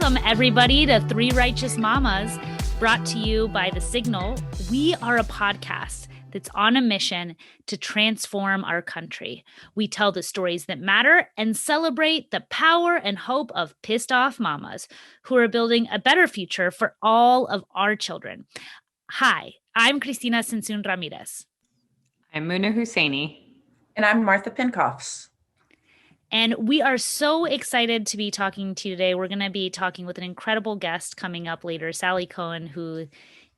Welcome, everybody, to Three Righteous Mamas, brought to you by The Signal. We are a podcast that's on a mission to transform our country. We tell the stories that matter and celebrate the power and hope of pissed off mamas who are building a better future for all of our children. Hi, I'm Cristina Sensun Ramirez. I'm Muna Husseini. And I'm Martha Pinkoffs. And we are so excited to be talking to you today. We're going to be talking with an incredible guest coming up later, Sally Kohn, who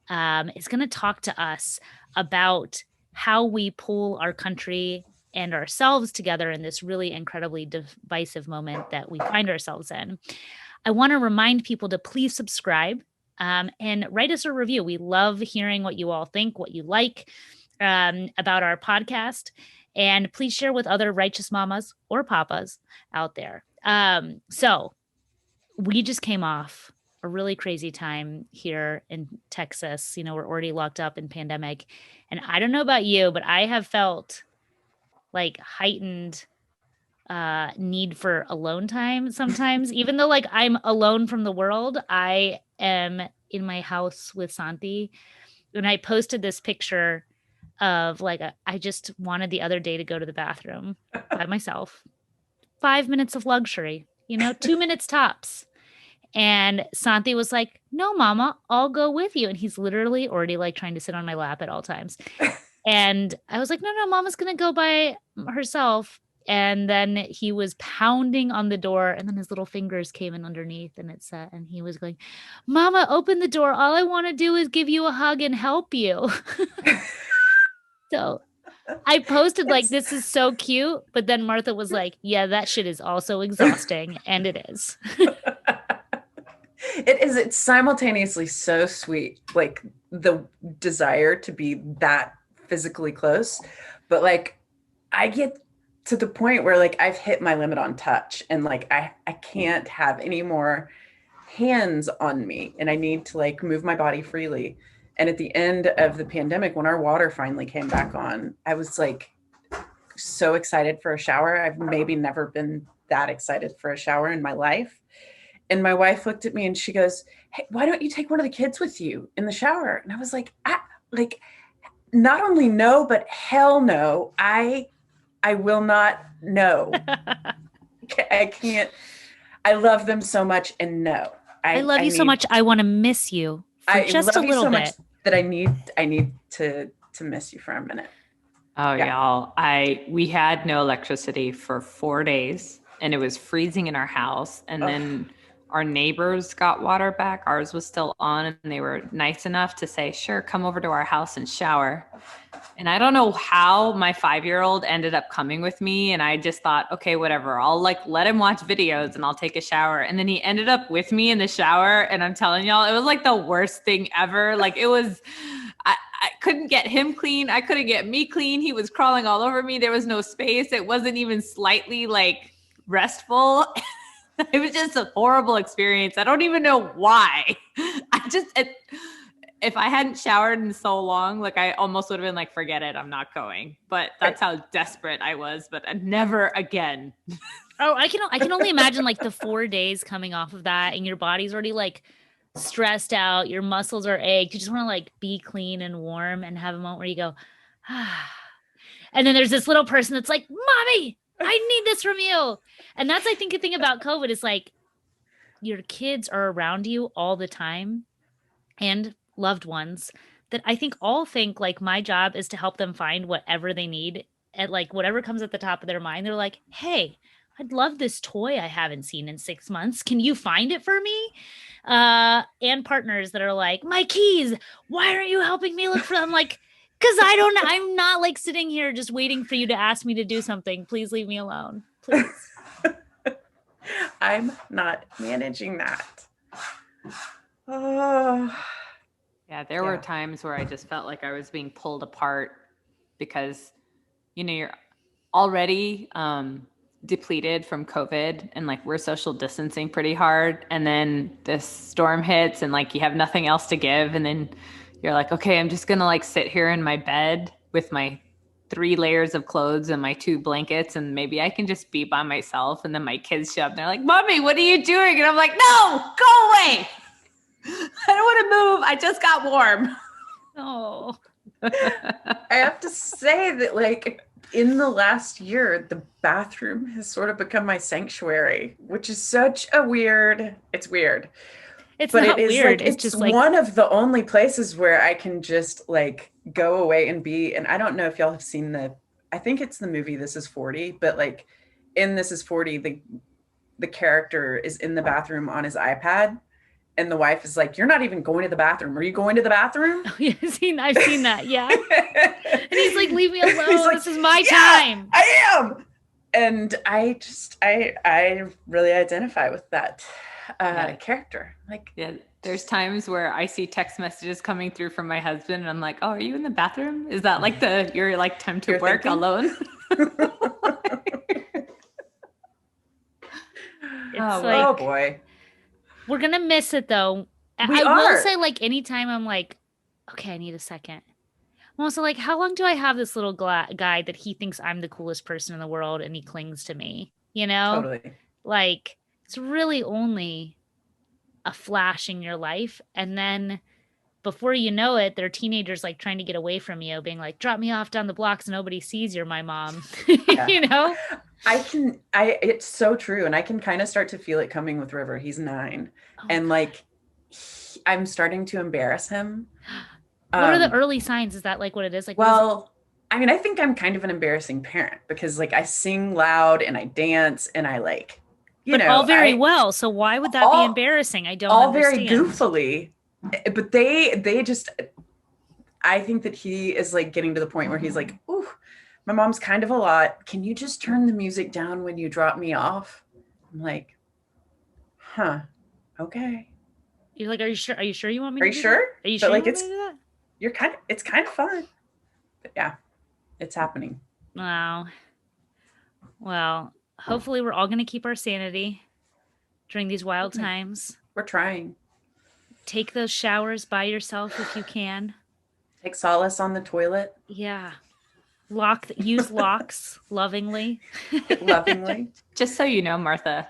is going to talk to us about how we pull our country and ourselves together in this really incredibly divisive moment that we find ourselves in. I want to remind people to please subscribe and write us a review. We love hearing what you all think, what you like about our podcast. And please share with other righteous mamas or papas out there. So we just came off a really crazy time here in Texas. You know, we're already locked up in pandemic. And I don't know about you, but I have felt like heightened need for alone time sometimes. Even though like I'm alone from the world, I am in my house with Santi. And I posted this picture of like, I just wanted the other day to go to the bathroom by myself. 5 minutes of luxury, 2 minutes tops. And Santi was like, no, mama, I'll go with you. And he's literally already like trying to sit on my lap at all times. And I was like, no, mama's going to go by herself. And then he was pounding on the door and then his little fingers came in underneath and it said, and he was going, mama, open the door. All I want to do is give you a hug and help you. So I posted like, this is so cute. But then Martha was like, yeah, that shit is also exhausting. And it is. It is. It's simultaneously so sweet. Like the desire to be that physically close. But like, I get to the point where like I've hit my limit on touch and like, I can't have any more hands on me and I need to like move my body freely. And at the end of the pandemic, when our water finally came back on, I was like so excited for a shower. I've maybe never been that excited for a shower in my life. And my wife looked at me and she goes, hey, why don't you take one of the kids with you in the shower? And I was like, not only no, but hell no. I will not know. I can't. I love them so much. And no, I love you so much. I want to miss you. Just a little bit. That I need to miss you for a minute. Oh, yeah. Y'all. We had no electricity for 4 days and it was freezing in our house. And then our neighbors got water back. Ours was still on and they were nice enough to say, sure, come over to our house and shower. And I don't know how my 5-year-old ended up coming with me. And I just thought, okay, whatever. I'll like let him watch videos and I'll take a shower. And then he ended up with me in the shower. And I'm telling y'all, it was like the worst thing ever. Like it was, I couldn't get him clean. I couldn't get me clean. He was crawling all over me. There was no space. It wasn't even slightly like restful. It was just a horrible experience. I don't even know why. If I hadn't showered in so long, like I almost would have been like, forget it, I'm not going. But that's how desperate I was, but never again. Oh, I can only imagine like the 4 days coming off of that and your body's already like stressed out. Your muscles are ached. You just want to like be clean and warm and have a moment where you go, ah. And then there's this little person that's like, mommy, I need this from you. And that's, I think, the thing about COVID is like your kids are around you all the time and loved ones that I think all think like my job is to help them find whatever they need and like whatever comes at the top of their mind. They're like, hey, I'd love this toy I haven't seen in 6 months. Can you find it for me? And partners that are like, my keys, why aren't you helping me look for them? Like, because I'm not like sitting here just waiting for you to ask me to do something. Please leave me alone. Please. I'm not managing that. Oh. Yeah, there were times where I just felt like I was being pulled apart because, you're already depleted from COVID and like we're social distancing pretty hard. And then this storm hits and like you have nothing else to give. And then you're like, okay, I'm just going to like sit here in my bed with my 3 layers of clothes and my 2 blankets, and maybe I can just be by myself. And then my kids show up and they're like, Mommy, what are you doing? And I'm like, no, go away. I don't want to move. I just got warm. Oh. I have to say that, like, in the last year, the bathroom has sort of become my sanctuary, which is such a weird, it's weird. It's But not it is weird. like, It's just like, one of the only places where I can just like go away and be. And I don't know if y'all have seen I think it's the movie This Is 40, but like in This Is 40, the character is in the bathroom on his iPad. And the wife is like, you're not even going to the bathroom. Are you going to the bathroom? oh, yeah, I've seen that. Yeah. And he's like, leave me alone. He's like, this is my yeah, time. I am. And I really identify with that character. Like, yeah, there's times where I see text messages coming through from my husband and I'm like, oh, are you in the bathroom? Is that like your like time to work thinking? alone? Oh boy. We're going to miss it though. We I will are. say, like, anytime I'm like, okay, I need a second. I'm also like, how long do I have this little guy that he thinks I'm the coolest person in the world and he clings to me? You know? Totally. Like, it's really only a flash in your life. And then before you know it, they're teenagers like trying to get away from you, being like, drop me off down the block so nobody sees you're my mom. Yeah. You know? It's so true. And I can kind of start to feel it coming with River. He's 9. Oh, and like, I'm starting to embarrass him. What are the early signs? Is that like what it is? Like, well, I mean, I think I'm kind of an embarrassing parent because like I sing loud and I dance and I like, but all very well. So why would that be embarrassing? I don't understand. Very goofily, but they just, I think that he is like getting to the point where he's like, ooh, my mom's kind of a lot. Can you just turn the music down when you drop me off? I'm like, huh, okay. You're like, are you sure? Are you sure you want me to do that? Are you sure like, you want me to do that? It's kind of fun. But yeah, it's happening. Wow. Well, hopefully we're all going to keep our sanity during these wild times. We're trying. Take those showers by yourself if you can. Take solace on the toilet. Yeah. Use locks lovingly. Lovingly. Just so you know, Martha,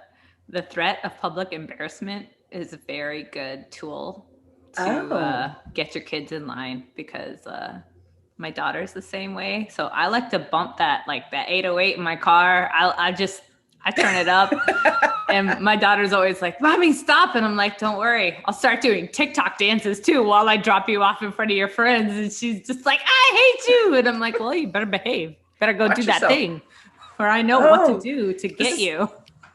the threat of public embarrassment is a very good tool to get your kids in line because my daughter's the same way. So I like to bump that 808 in my car. I turn it up and my daughter's always like, Mommy, stop. And I'm like, don't worry. I'll start doing TikTok dances too while I drop you off in front of your friends. And she's just like, I hate you. And I'm like, well, you better behave. Better go do that thing where I know what to do to get you.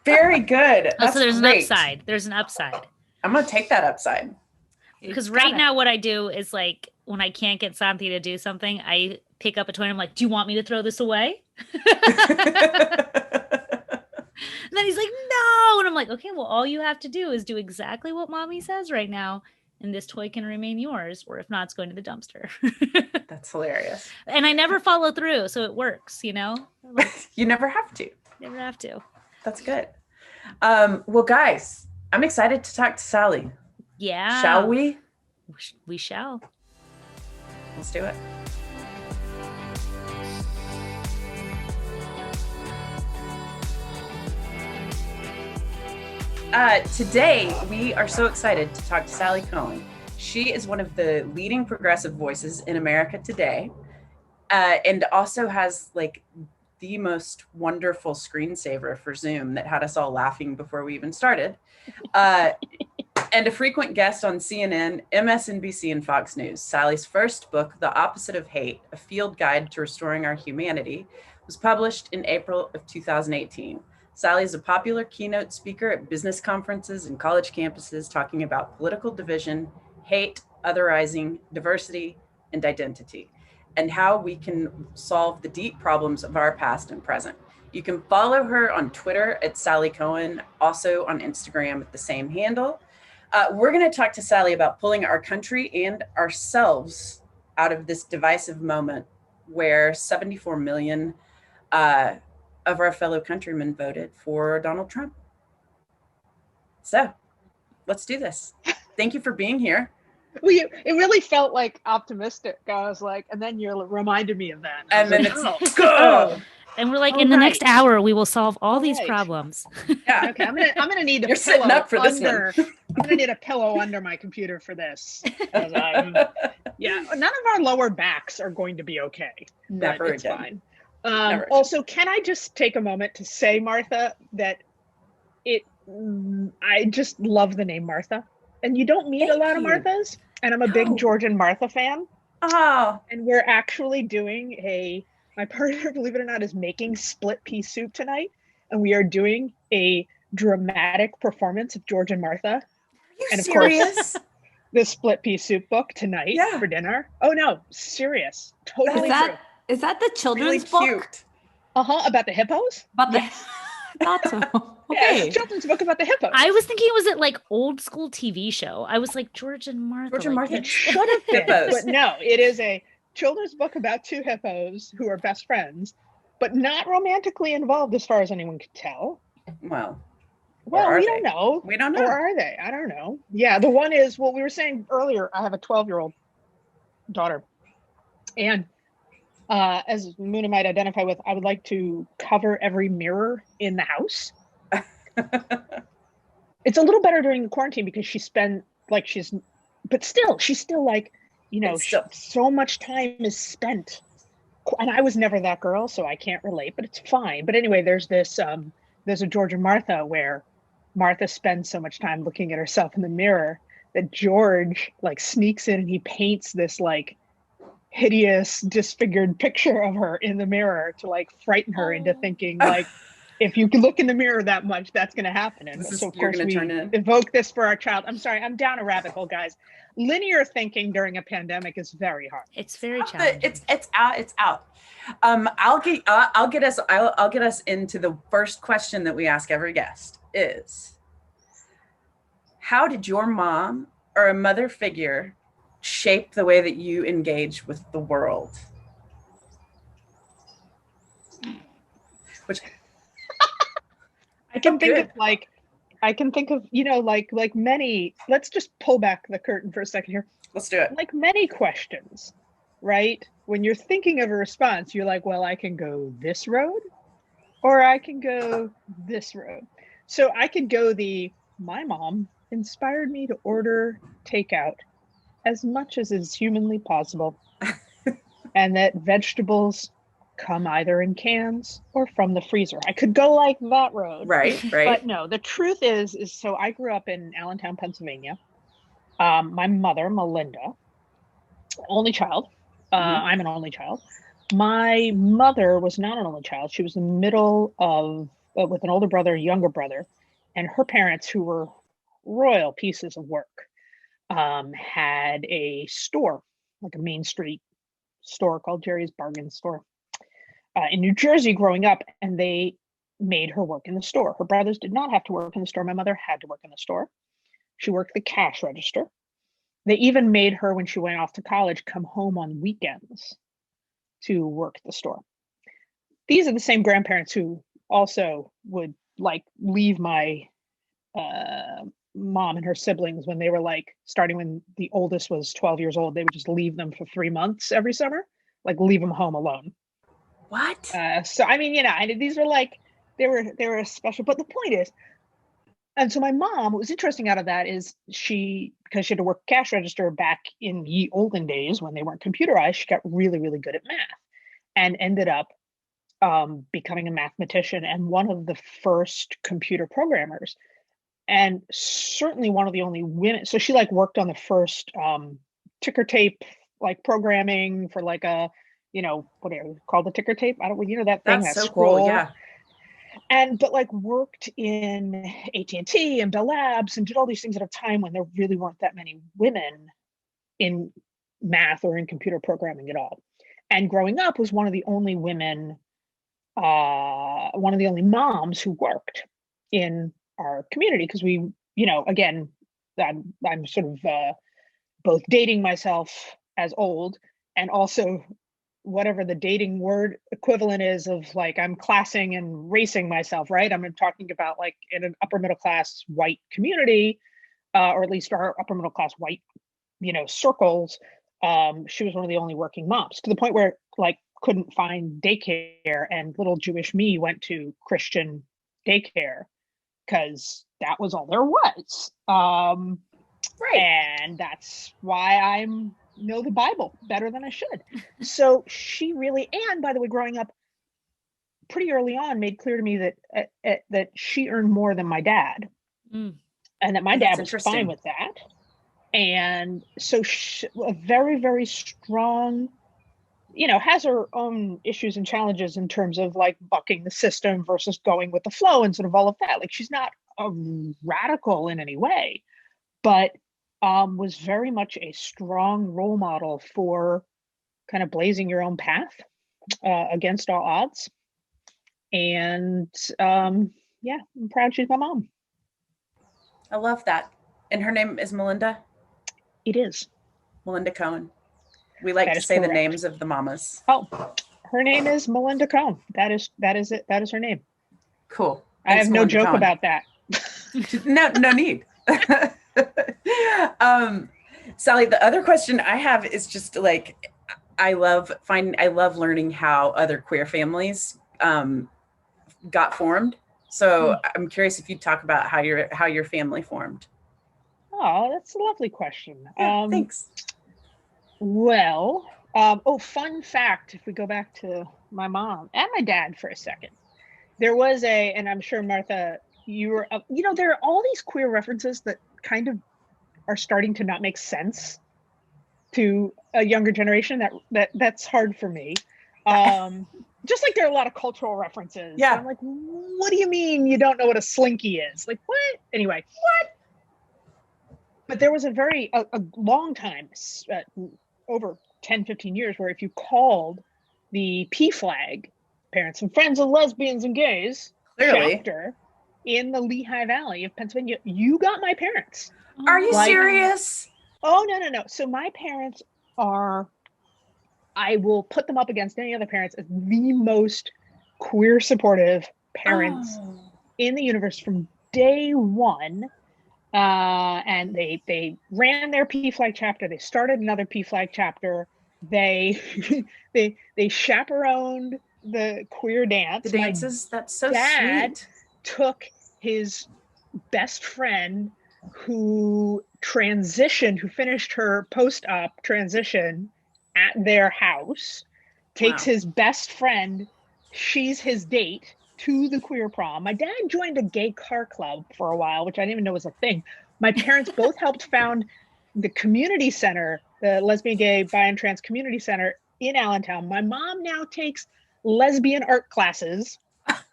Very good. So there's an upside. There's an upside. I'm going to take that upside. Because right now what I do is like when I can't get Santi to do something, I pick up a toy and I'm like, do you want me to throw this away? And then he's like, no. And I'm like, okay, well, all you have to do is do exactly what Mommy says right now. And this toy can remain yours. Or if not, it's going to the dumpster. That's hilarious. And I never follow through. So it works, you know? Like, you never have to. Never have to. That's good. Well, guys, I'm excited to talk to Sally. Yeah. Shall we? We shall. Let's do it. Today, we are so excited to talk to Sally Kohn. She is one of the leading progressive voices in America today, and also has like the most wonderful screensaver for Zoom that had us all laughing before we even started. And a frequent guest on CNN, MSNBC, and Fox News. Sally's first book, The Opposite of Hate, A Field Guide to Restoring Our Humanity, was published in April of 2018. Sally is a popular keynote speaker at business conferences and college campuses talking about political division, hate, otherizing, diversity, and identity, and how we can solve the deep problems of our past and present. You can follow her on Twitter at Sally Kohn, also on Instagram at the same handle. We're going to talk to Sally about pulling our country and ourselves out of this divisive moment where 74 million of our fellow countrymen voted for Donald Trump. So let's do this. Thank you for being here. Well, it really felt like optimistic. I was like, and then you reminded me of that. And then like, it's go. And we're like, All in the right. next hour, we will solve all these right. problems. Yeah. Okay, I'm gonna need a You're pillow sitting up for this under. one. I'm gonna need a pillow under my computer for this. Yeah, none of our lower backs are going to be okay. Never it's again. Fine. Also, can I just take a moment to say, Martha, that I just love the name Martha, and you don't meet a lot of Marthas, and I'm a big George and Martha fan. Oh. And we're actually doing my partner, believe it or not, is making split pea soup tonight, and we are doing a dramatic performance of George and Martha. Are you and of serious? course, the split pea soup book tonight for dinner. Oh no, serious. Totally true. Is that the children's really book? Cute. About the hippos? About I thought so. Okay. Yeah, children's book about the hippos. I was thinking, was it like old school TV show? I was like, George and Martha. George and Martha. It should have been, but no, it is a children's book about two hippos who are best friends, but not romantically involved as far as anyone could tell. Well, we don't know. We don't know. Or are they? I don't know. Yeah, the one is, well, we were saying earlier, I have a 12-year-old daughter. And as Muna might identify with, I would like to cover every mirror in the house. It's a little better during the quarantine because she's still like, so much time is spent. And I was never that girl, so I can't relate, but it's fine. But anyway, there's a George and Martha where Martha spends so much time looking at herself in the mirror that George like sneaks in and he paints this like hideous, disfigured picture of her in the mirror to like frighten her into thinking like, if you look in the mirror that much, that's going to happen. And so of course we evoke this for our child. I'm sorry, I'm down a rabbit hole, guys. Linear thinking during a pandemic is very hard. It's very challenging. It's out. I'll get us into the first question that we ask every guest is, how did your mom or a mother figure shape the way that you engage with the world? Which I can think of like many, let's just pull back the curtain for a second here. Let's do it. Like many questions, right? When you're thinking of a response, you're like, well, I can go this road or I can go this road. So I could go my mom inspired me to order takeout as much as is humanly possible. And that vegetables come either in cans or from the freezer. I could go like that road. Right. But no, the truth is so I grew up in Allentown, Pennsylvania. My mother, Melinda, only child. I'm an only child. My mother was not an only child. She was the middle of, with an older brother, younger brother, and her parents, who were royal pieces of work, had a store, like a Main Street store called Jerry's Bargain Store in New Jersey growing up, and they made her work in the store. Her brothers did not have to work in the store. My mother had to work in the store. She worked the cash register. They even made her, when she went off to college, come home on weekends to work the store. These are the same grandparents who also would like leave my mom and her siblings when they were like, starting when the oldest was 12 years old, they would just leave them for 3 months every summer, like leave them home alone. What? So I mean, these are like, they were special, but the point is, and so my mom, what was interesting out of that is because she had to work cash register back in the olden days when they weren't computerized, she got really, really good at math and ended up becoming a mathematician and one of the first computer programmers. And certainly one of the only women. So she like worked on the first ticker tape, like programming for like a, whatever called the ticker tape. I don't, that thing, that's that so scroll. Cool, yeah. But like worked in AT&T and Bell Labs and did all these things at a time when there really weren't that many women in math or in computer programming at all. And growing up was one of the only women, one of the only moms who worked in our community, because we, again, I'm sort of both dating myself as old and also whatever the dating word equivalent is of like, I'm classing and racing myself, right? I'm talking about like in an upper middle class white community, or at least our upper middle class white circles, she was one of the only working moms, to the point where like couldn't find daycare, and little Jewish me went to Christian daycare because that was all there was. Right. And that's why I know the Bible better than I should. So she really, and by the way, growing up pretty early on, made clear to me that she earned more than my dad, and that my dad was fine with that. And so a very, very strong, has her own issues and challenges in terms of like bucking the system versus going with the flow and sort of all of that. Like, she's not a radical in any way, but was very much a strong role model for kind of blazing your own path against all odds. And I'm proud she's my mom. I love that. And her name is Melinda? It is. Melinda Kohn. We like to say correct. The names of the mamas. Oh, her name is Melinda Kohn. That is it. That is her name. Cool. Thanks, I have no Melinda joke Kohn. About that. No need. Sally, the other question I have is just like, I love learning how other queer families got formed. So I'm curious if you'd talk about how your family formed. Oh, that's a lovely question. Yeah, thanks. Well, fun fact, if we go back to my mom and my dad for a second, there was and I'm sure, Martha, you were, there are all these queer references that kind of are starting to not make sense to a younger generation. That's hard for me. Just like there are a lot of cultural references. Yeah. I'm like, what do you mean you don't know what a slinky is? Like, what? Anyway, what? But there was a long time, over 10, 15 years, where if you called the P flag, Parents and Friends of Lesbians and Gays chapter in the Lehigh Valley of Pennsylvania, you got my parents. Are you serious? Oh, no. So my parents are, I will put them up against any other parents as the most queer supportive parents in the universe from day one. And they ran their P flag chapter. They started another P flag chapter. They chaperoned the queer dance. The dances. That's so dad sweet. Took his best friend who finished her post-op transition at their house, takes his best friend, she's his date, to the queer prom. My dad joined a gay car club for a while, which I didn't even know was a thing. My parents both helped found the community center, the Lesbian, Gay, Bi, and Trans Community Center in Allentown. My mom now takes lesbian art classes.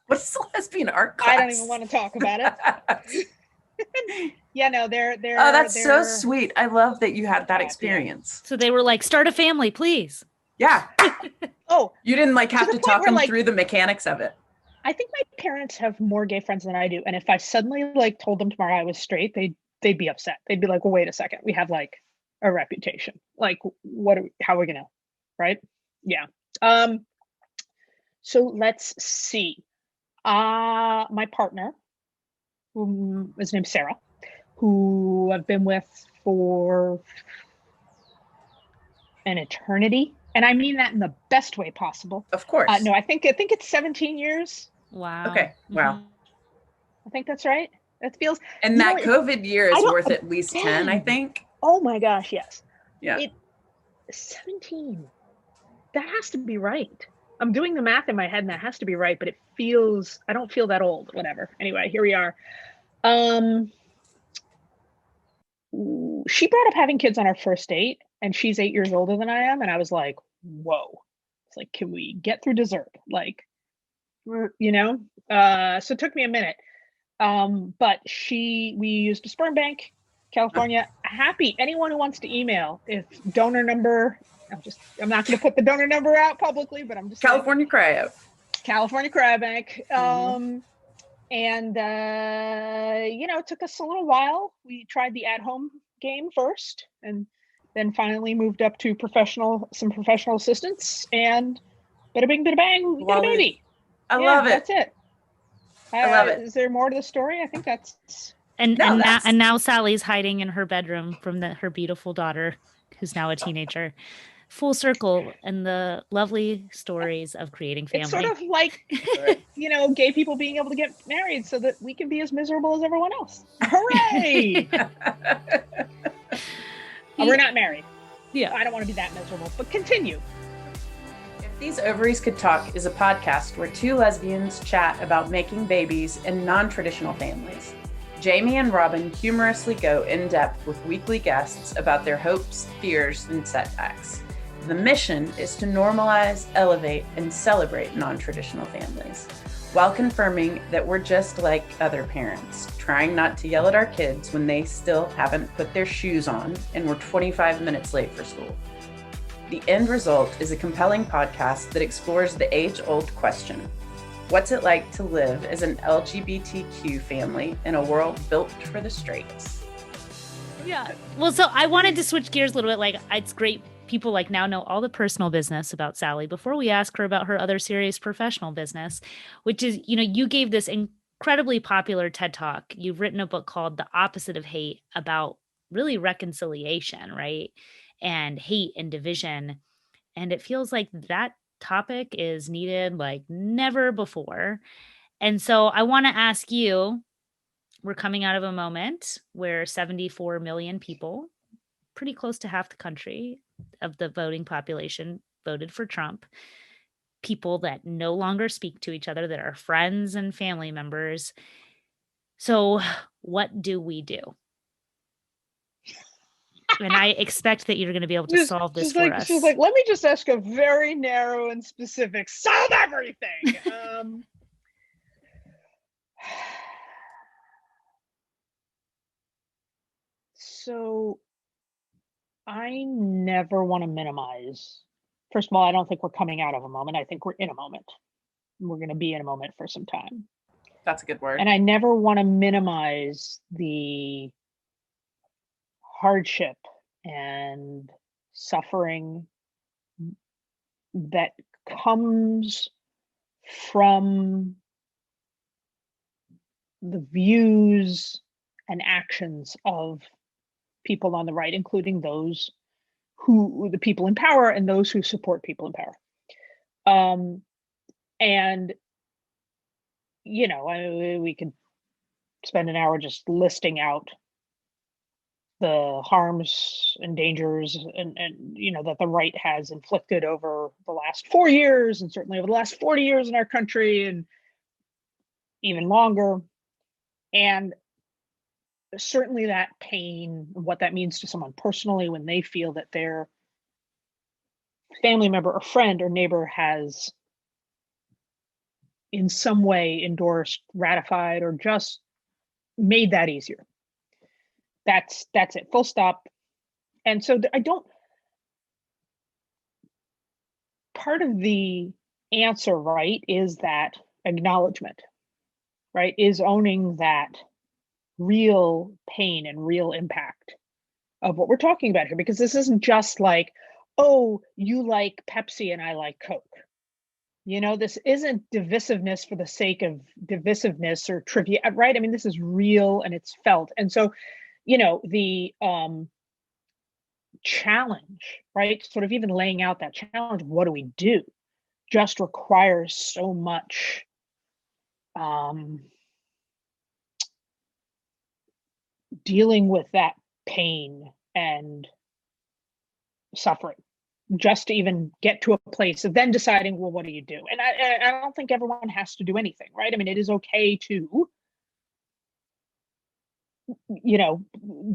What's the lesbian art class? I don't even want to talk about it. They're oh, that's so sweet. I love that you had that experience. So they were like, start a family, please. Yeah. You didn't have to talk them where, through the mechanics of it. I think my parents have more gay friends than I do. And if I suddenly told them tomorrow I was straight, they'd be upset. They'd be like, well, wait a second. We have a reputation. Like, how are we gonna, right? Yeah. So let's see. My partner, who is named Sarah, who I've been with for an eternity. And I mean that in the best way possible. Of course. No, I think it's 17 years. Wow. Okay. Wow. I think that's right. That feels. And that COVID year is worth at least 10, I think. Oh my gosh, yes. Yeah. 17. That has to be right. I'm doing the math in my head and that has to be right, but I don't feel that old, whatever. Anyway, here we are. She brought up having kids on our first date, and she's 8 years older than I am. And I was like, whoa, it's like, can we get through dessert? So it took me a minute. But we used a sperm bank, California. Happy anyone who wants to email, if donor number, I'm not going to put the donor number out publicly, but I'm just California Cryo Bank. And it took us a little while. We tried the at-home game first, and then finally moved up to some professional assistance, and bada bing, bada bang, we got a baby. I love it. That's it. I love it. Is there more to the story? I think that's And No, now Sally's hiding in her bedroom from her beautiful daughter, who's now a teenager. Full circle in the lovely stories of creating family. It's sort of like, gay people being able to get married so that we can be as miserable as everyone else. Hooray! We're not married. Yeah. I don't want to be that miserable, but continue. If These Ovaries Could Talk is a podcast where two lesbians chat about making babies in non-traditional families. Jamie and Robin humorously go in depth with weekly guests about their hopes, fears, and setbacks. The mission is to normalize, elevate, and celebrate non-traditional families, while confirming that we're just like other parents, trying not to yell at our kids when they still haven't put their shoes on and we're 25 minutes late for school. The end result is a compelling podcast that explores the age-old question: what's it like to live as an LGBTQ family in a world built for the straights? Yeah. Well, so I wanted to switch gears a little bit. Like, it's great people like now know all the personal business about Sally before we ask her about her other serious professional business, which is, you gave this incredibly popular TED Talk. You've written a book called The Opposite of Hate about really reconciliation, right? And hate and division. And it feels like that topic is needed like never before. And so I want to ask you, we're coming out of a moment where 74 million people, pretty close to half the country of the voting population, voted for Trump. People that no longer speak to each other, that are friends and family members. So what do we do? And I expect that you're going to be able to solve this for us. She's like, let me just ask a very narrow and specific, solve everything. So I never want to minimize. First of all, I don't think we're coming out of a moment. I think we're in a moment. We're going to be in a moment for some time. That's a good word. And I never want to minimize the hardship and suffering that comes from the views and actions of people on the right, including the people in power and those who support people in power. And, we could spend an hour just listing out the harms and dangers and that the right has inflicted over the last 4 years, and certainly over the last 40 years in our country, and even longer. And certainly that pain, what that means to someone personally when they feel that their family member or friend or neighbor has in some way endorsed, ratified, or just made that easier. That's it, full stop. And so part of the answer, right, is that acknowledgement, right, is owning that real pain and real impact of what we're talking about here, because this isn't just like, oh, you like Pepsi and I like Coke. This isn't divisiveness for the sake of divisiveness or trivia, right? I mean, this is real and it's felt. And so, the challenge, right, sort of even laying out that challenge, what do we do, just requires so much dealing with that pain and suffering, just to even get to a place of then deciding, well, what do you do? And I don't think everyone has to do anything, right? I mean, it is okay to,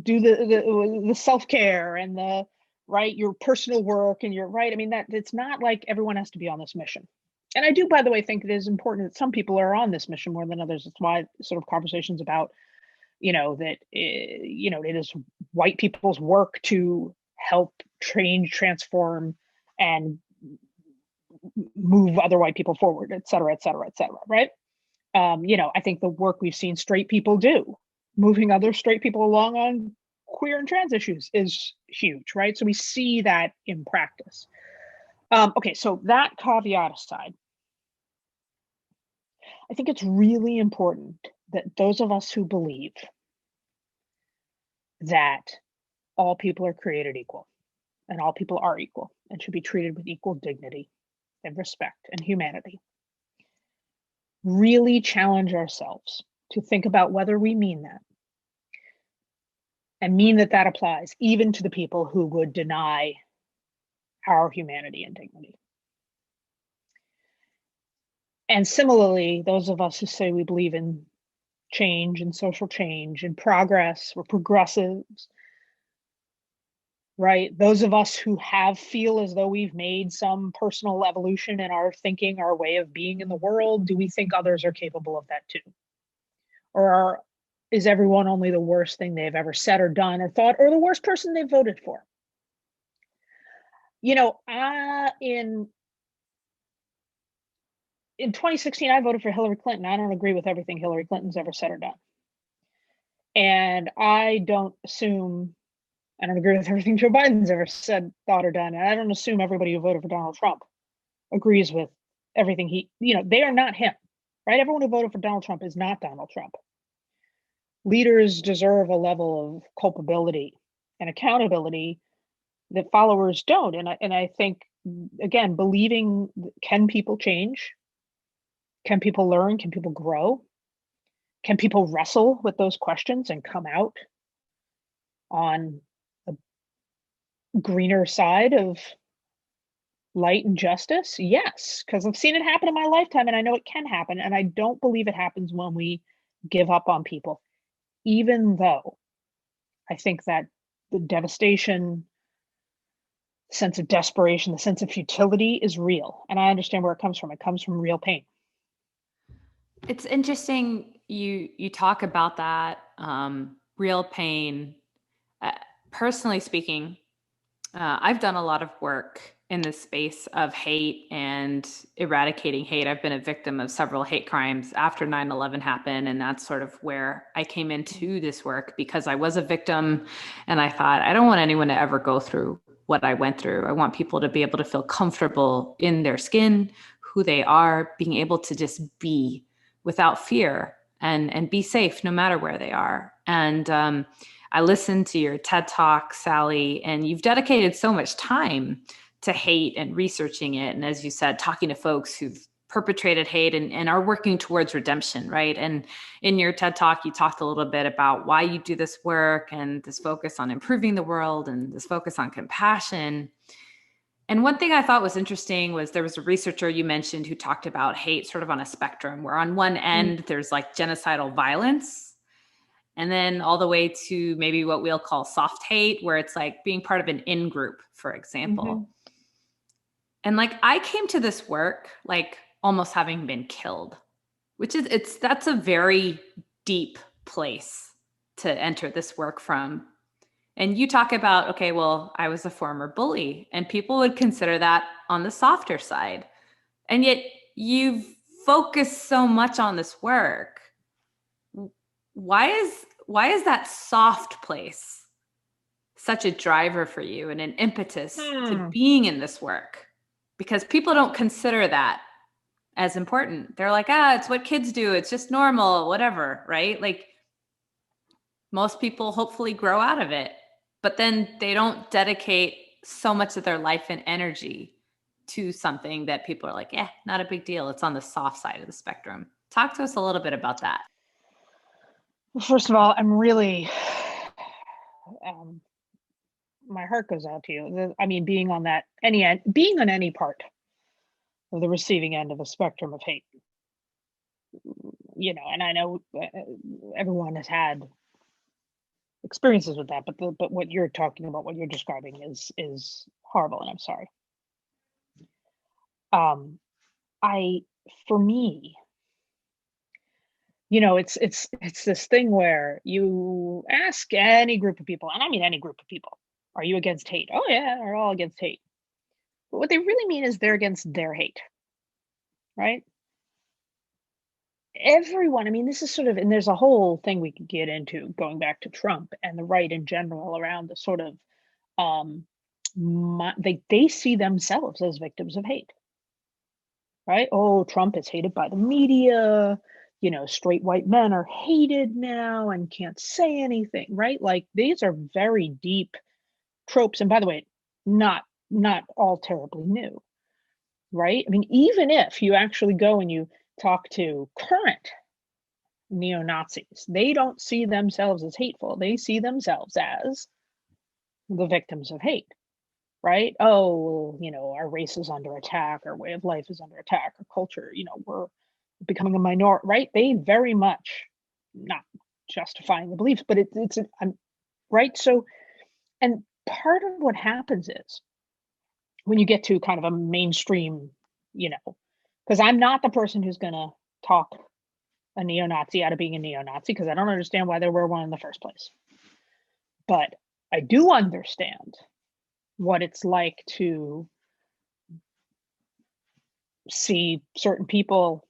do the self-care and the, right, your personal work and your, right. I mean, that it's not like everyone has to be on this mission. And I do, by the way, think it is important that some people are on this mission more than others. It's why sort of conversations about, that, it is white people's work to help change, transform, and move other white people forward, et cetera, right? I think the work we've seen straight people do, moving other straight people along on queer and trans issues, is huge, right? So we see that in practice. Okay, so that caveat aside, I think it's really important that those of us who believe that all people are created equal, and all people are equal and should be treated with equal dignity and respect and humanity. Really challenge ourselves to think about whether we mean that, and mean that that applies even to the people who would deny our humanity and dignity. And similarly, those of us who say we believe in change and social change and progress, we're progressives, right? Those of us who feel as though we've made some personal evolution in our thinking, our way of being in the world, do we think others are capable of that too? Or is everyone only the worst thing they've ever said or done or thought, or the worst person they've voted for? You know, in 2016, I voted for Hillary Clinton. I don't agree with everything Hillary Clinton's ever said or done. And I don't agree with everything Joe Biden's ever said, thought, or done. And I don't assume everybody who voted for Donald Trump agrees with everything they are not him, right? Everyone who voted for Donald Trump is not Donald Trump. Leaders deserve a level of culpability and accountability that followers don't. And I think, again, believing, can people change? Can people learn? Can people grow? Can people wrestle with those questions and come out on the greener side of light and justice? Yes, because I've seen it happen in my lifetime, and I know it can happen. And I don't believe it happens when we give up on people, even though I think that the devastation, sense of desperation, the sense of futility is real. And I understand where it comes from. It comes from real pain. It's interesting you talk about that real pain. Personally speaking, I've done a lot of work in the space of hate and eradicating hate. I've been a victim of several hate crimes after 9/11 happened, and that's sort of where I came into this work, because I was a victim and I thought, I don't want anyone to ever go through what I went through. I want people to be able to feel comfortable in their skin, who they are, being able to just be without fear and be safe no matter where they are. And I listened to your TED Talk, Sally, and you've dedicated so much time to hate and researching it. And as you said, talking to folks who've perpetrated hate and are working towards redemption, right? And in your TED Talk, you talked a little bit about why you do this work and this focus on improving the world and this focus on compassion. And one thing I thought was interesting was there was a researcher you mentioned who talked about hate sort of on a spectrum, where on one end, there's like genocidal violence, and then all the way to maybe what we'll call soft hate, where it's like being part of an in-group, for example. Mm-hmm. And like, I came to this work, like almost having been killed, which is, that's a very deep place to enter this work from. And you talk about, okay, well, I was a former bully, and people would consider that on the softer side. And yet you've focused so much on this work. Why is that soft place such a driver for you and an impetus to being in this work? Because people don't consider that as important. They're like, it's what kids do. It's just normal, whatever, right? Like, most people hopefully grow out of it, but then they don't dedicate so much of their life and energy to something that people are like, not a big deal. It's on the soft side of the spectrum. Talk to us a little bit about that. Well, first of all, I'm really, my heart goes out to you. I mean, being on any part of the receiving end of a spectrum of hate, and I know everyone has had experiences with that, but what you're talking about, what you're describing is horrible, and I'm sorry. For me, it's this thing where you ask any group of people, and I mean any group of people, are you against hate? Oh yeah, they're all against hate. But what they really mean is they're against their hate, right? Everyone, I mean, this is sort of, and there's a whole thing we could get into going back to Trump and the right in general around the sort of, they see themselves as victims of hate, right? Oh, Trump is hated by the media, straight white men are hated now and can't say anything, right? Like these are very deep tropes. And by the way, not all terribly new, right? I mean, even if you actually go and you talk to current neo-Nazis, they don't see themselves as hateful. They see themselves as the victims of hate, right? Oh, our race is under attack, our way of life is under attack, our culture, we're becoming a minority, right? They very much, not justifying the beliefs, but it's right. So, and part of what happens is when you get to kind of a mainstream, because I'm not the person who's going to talk a neo-Nazi out of being a neo-Nazi, because I don't understand why there were one in the first place. But I do understand what it's like to see certain people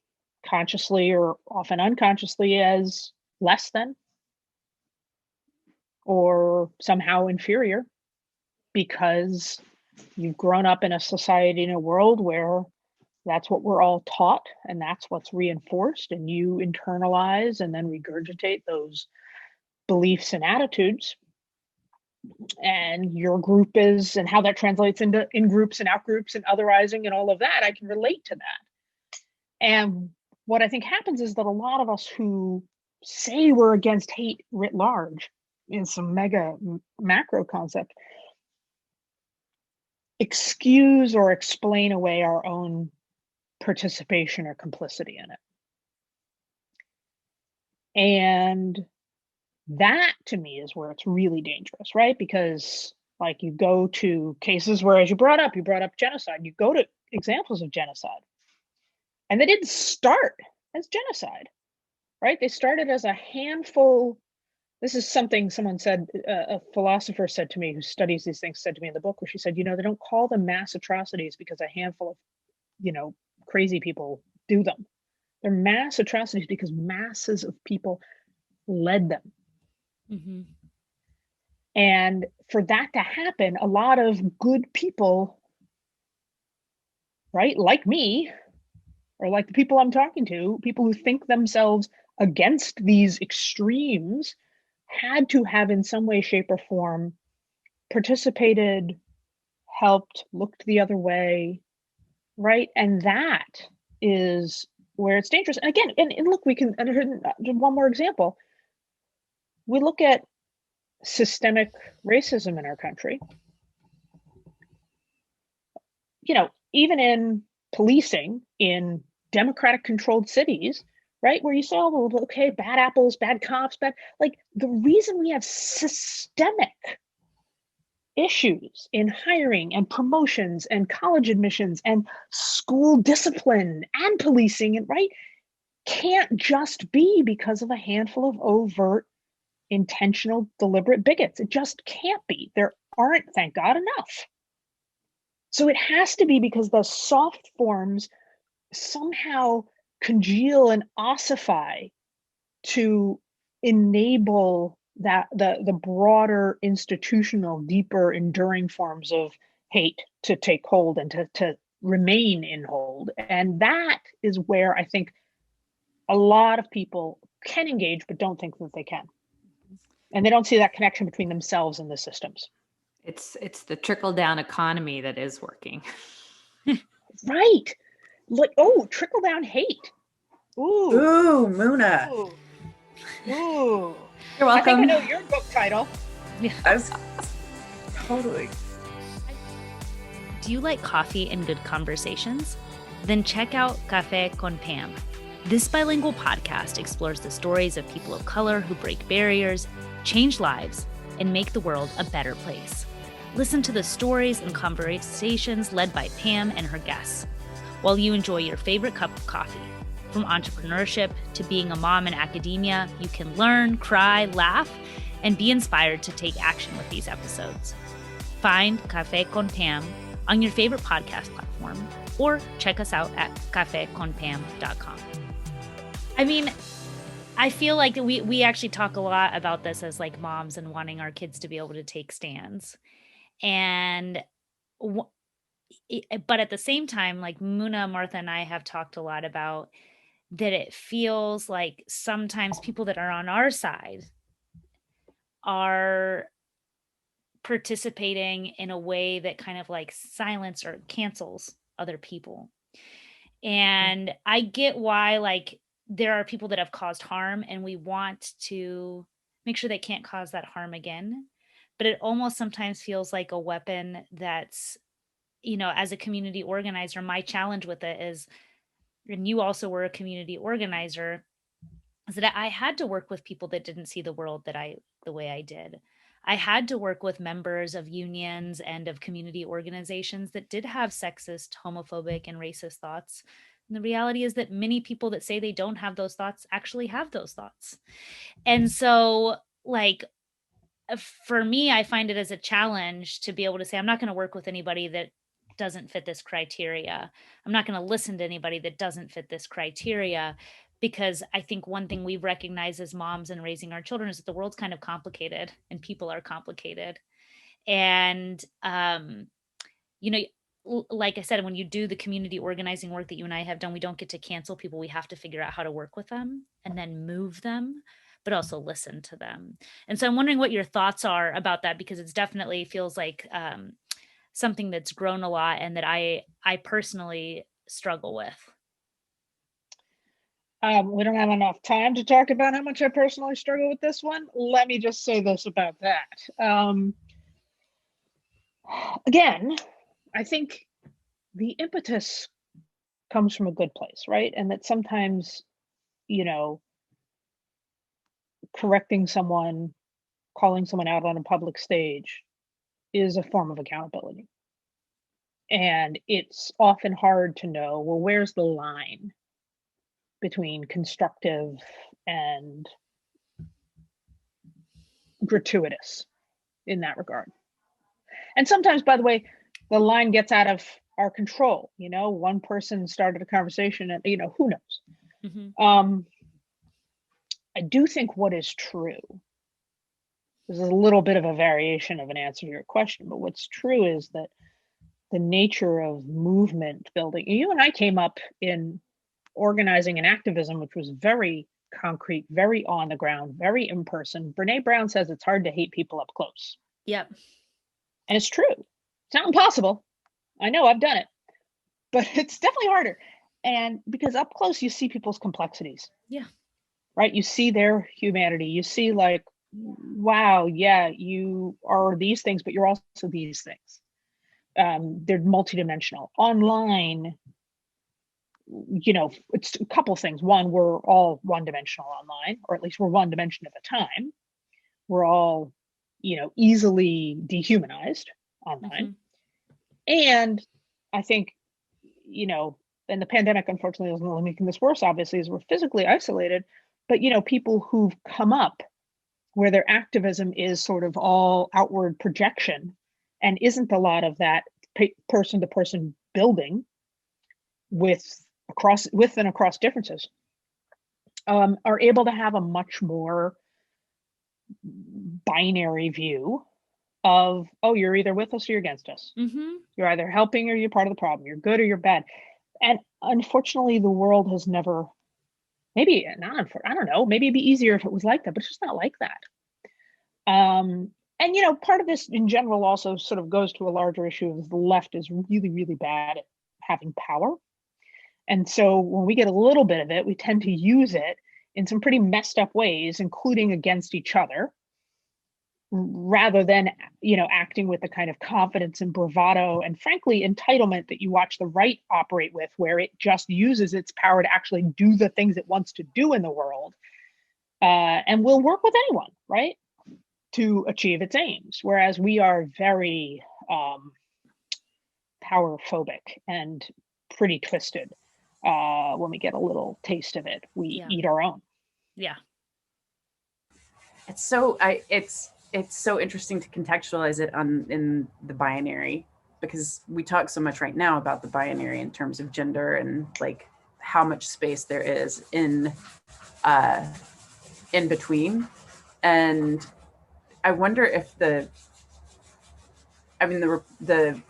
consciously or often unconsciously as less than or somehow inferior because you've grown up in a society, in a world where that's what we're all taught and that's what's reinforced, and you internalize and then regurgitate those beliefs and attitudes. And your group is, and how that translates into in groups and out groups and otherizing and all of that, I can relate to that. And what I think happens is that a lot of us who say we're against hate writ large in some mega macro concept excuse or explain away our own participation or complicity in it. And that to me is where it's really dangerous, right? Because like you go to cases where, as you brought up genocide, you go to examples of genocide and they didn't start as genocide, right? They started as a handful. This is something someone said, a philosopher said to me who studies these things, said to me in the book, where she said, they don't call them mass atrocities because a handful of, crazy people do them. They're mass atrocities because masses of people led them. Mm-hmm. And for that to happen, a lot of good people, right, like me, or like the people I'm talking to, people who think themselves against these extremes, had to have in some way, shape, or form participated, helped, looked the other way, right? And that is where it's dangerous. And again, and look, we can, one more example. We look at systemic racism in our country. Even in policing in Democratic controlled cities, right? Where you say, oh, well, okay, bad apples, bad cops, like the reason we have systemic issues in hiring and promotions and college admissions and school discipline and policing, and right, can't just be because of a handful of overt, intentional, deliberate bigots. It just can't be. There aren't, thank God, enough. So it has to be because the soft forms somehow congeal and ossify to enable that the broader institutional, deeper, enduring forms of hate to take hold and to remain in hold. And that is where I think a lot of people can engage, but don't think that they can. And they don't see that connection between themselves and the systems. It's the trickle-down economy that is working. Right. Like, oh, trickle-down hate. Ooh, Muna. Ooh. You're welcome. I think I know your book title. Yeah. I was totally. Do you like coffee and good conversations? Then check out Café con Pam. This bilingual podcast explores the stories of people of color who break barriers, change lives, and make the world a better place. Listen to the stories and conversations led by Pam and her guests, while you enjoy your favorite cup of coffee. From entrepreneurship to being a mom in academia, you can learn, cry, laugh, and be inspired to take action with these episodes. Find Café con Pam on your favorite podcast platform, or check us out at cafeconpam.com. I mean, I feel like we actually talk a lot about this as like moms and wanting our kids to be able to take stands. And but at the same time, like Muna, Martha, and I have talked a lot about that it feels like sometimes people that are on our side are participating in a way that kind of like silence or cancels other people. And I get why, like, there are people that have caused harm and we want to make sure they can't cause that harm again. But it almost sometimes feels like a weapon that's, as a community organizer, my challenge with it is, and you also were a community organizer, is that I had to work with people that didn't see the world the way I did. I had to work with members of unions and of community organizations that did have sexist, homophobic, and racist thoughts. And the reality is that many people that say they don't have those thoughts actually have those thoughts. And so, like, for me, I find it as a challenge to be able to say, I'm not going to work with anybody that doesn't fit this criteria. I'm not going to listen to anybody that doesn't fit this criteria, because I think one thing we've recognized as moms and raising our children is that the world's kind of complicated and people are complicated. And, like I said, when you do the community organizing work that you and I have done, we don't get to cancel people. We have to figure out how to work with them and then move them, but also listen to them. And so I'm wondering what your thoughts are about that, because it's definitely feels like something that's grown a lot and that I personally struggle with. We don't have enough time to talk about how much I personally struggle with this one. Let me just say this about that. Again, I think the impetus comes from a good place, right? And that sometimes, correcting someone, calling someone out on a public stage is a form of accountability. And it's often hard to know, well, where's the line between constructive and gratuitous in that regard? And sometimes, by the way, the line gets out of our control. One person started a conversation and, who knows? Mm-hmm. I do think what is true, this is a little bit of a variation of an answer to your question, but what's true is that the nature of movement building, you and I came up in organizing and activism, which was very concrete, very on the ground, very in person. Brene Brown says it's hard to hate people up close. Yep. And it's true. It's not impossible. I know, I've done it, but it's definitely harder. And because up close, you see people's complexities. Yeah. Right? You see their humanity. You see, like, wow, yeah, you are these things, but you're also these things. They're multidimensional. Online, it's a couple things. One, we're all one-dimensional online, or at least we're one dimension at a time. We're all, easily dehumanized online. Mm-hmm. And I think, and the pandemic, unfortunately, is only making this worse, obviously, as we're physically isolated. But, people who've come up where their activism is sort of all outward projection and isn't a lot of that person-to-person building with and across differences, are able to have a much more binary view of, oh, you're either with us or you're against us. Mm-hmm. You're either helping or you're part of the problem. You're good or you're bad. And unfortunately, the world has never, maybe not, I don't know, maybe it'd be easier if it was like that, but it's just not like that. And, part of this in general also sort of goes to a larger issue of the left is really, really bad at having power. And so when we get a little bit of it, we tend to use it in some pretty messed up ways, including against each other, rather than, acting with the kind of confidence and bravado and frankly entitlement that you watch the right operate with, where it just uses its power to actually do the things it wants to do in the world, and will work with anyone, right, to achieve its aims. Whereas we are very power phobic and pretty twisted. When we get a little taste of it, we eat our own. Yeah. It's so interesting to contextualize it in the binary, because we talk so much right now about the binary in terms of gender and like how much space there is in between. And I wonder if the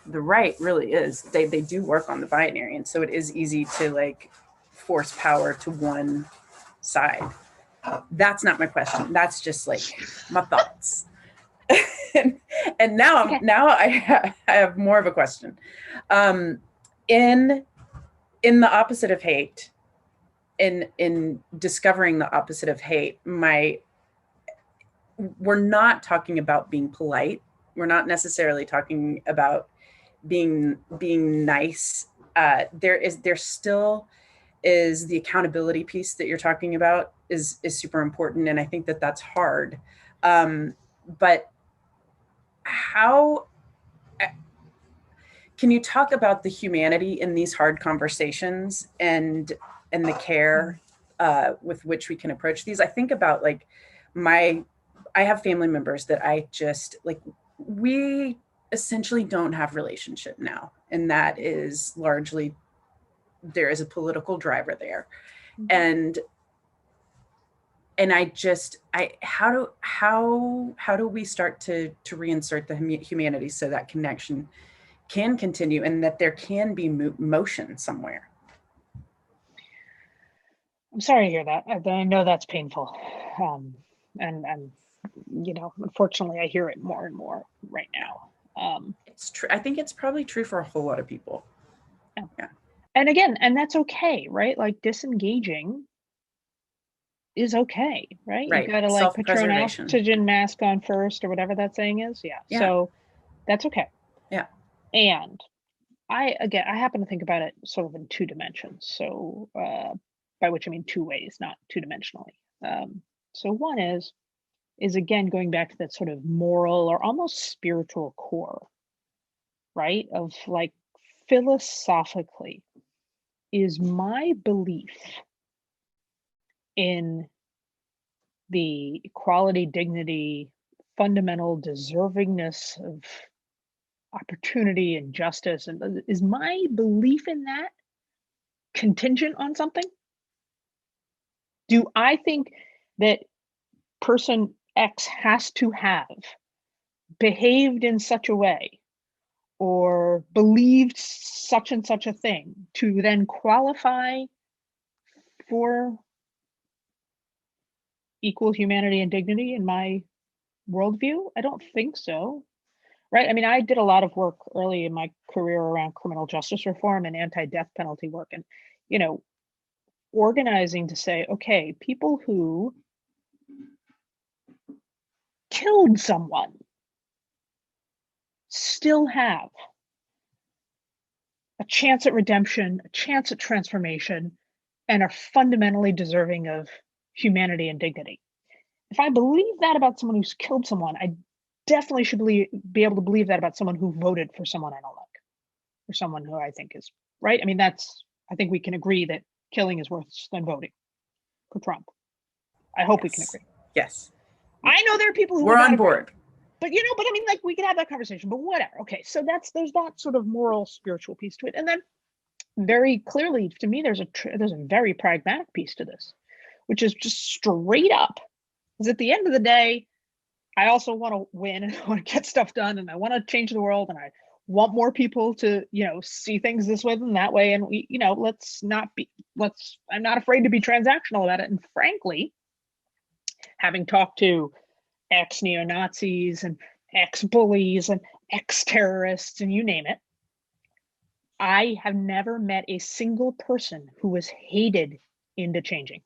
right really is, they do work on the binary. And so it is easy to like force power to one side. That's not my question. That's just like my thoughts. and now I have more of a question. In the opposite of hate, in discovering the opposite of hate, we're not talking about being polite. We're not necessarily talking about being nice. There still is the accountability piece that you're talking about is super important, and I think that that's hard. But how can you talk about the humanity in these hard conversations and the care with which we can approach these? I think about like I have family members that I just like, we essentially don't have relationship now. And that is largely, there is a political driver there. And how do we start to reinsert the humanity so that connection can continue and that there can be motion somewhere? I'm sorry to hear that. I know that's painful. And unfortunately I hear it more and more right now. It's true. I think it's probably true for a whole lot of people. Yeah. And again, and that's okay, right? Like disengaging is okay, right? You gotta like put your own oxygen mask on first or whatever that saying is. Yeah. So that's okay. Yeah. And I happen to think about it sort of in two dimensions. So by which I mean two ways, not two-dimensionally. So one is again going back to that sort of moral or almost spiritual core, right? Of like philosophically, is my belief in the equality, dignity, fundamental deservingness of opportunity and justice, and is my belief in that contingent on something? Do I think that person X has to have behaved in such a way or believed such and such a thing to then qualify for equal humanity and dignity in my worldview? I don't think so. Right? I mean, I did a lot of work early in my career around criminal justice reform and anti-death penalty work, and organizing to say, okay, people who killed someone still have a chance at redemption, a chance at transformation, and are fundamentally deserving of humanity and dignity. If I believe that about someone who's killed someone, I definitely should be able to believe that about someone who voted for someone I don't like, or someone who I think is right. I mean, I think we can agree that killing is worse than voting for Trump. I hope we can agree. Yes. I know there are people who we're on board. But I mean, like we can have that conversation, but whatever. Okay. So there's that sort of moral, spiritual piece to it. And then very clearly to me, there's a very pragmatic piece to this, which is just straight up. Because at the end of the day, I also want to win and I want to get stuff done and I want to change the world and I want more people to, see things this way than that way. And we, I'm not afraid to be transactional about it. And frankly, having talked to ex-neo-Nazis and ex-bullies and ex-terrorists and you name it, I have never met a single person who was hated into changing.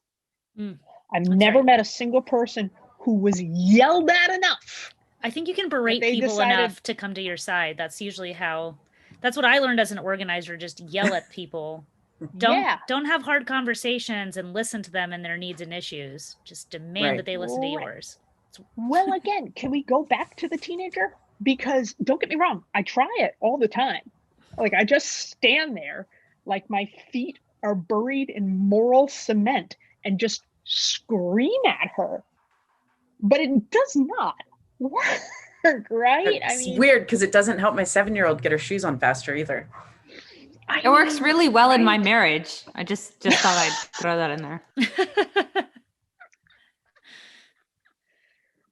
I've never met a single person who was yelled at enough. I think you can berate people enough to come to your side. That's usually that's what I learned as an organizer, just yell at people. Don't have hard conversations and listen to them and their needs and issues. Just demand that they listen to yours. Well, again, can we go back to the teenager? Because don't get me wrong, I try it all the time. Like I just stand there like my feet are buried in moral cement and just scream at her. But it does not work, right? It's weird because it doesn't help my 7-year-old get her shoes on faster either. It works really well in my marriage. I just thought I'd throw that in there.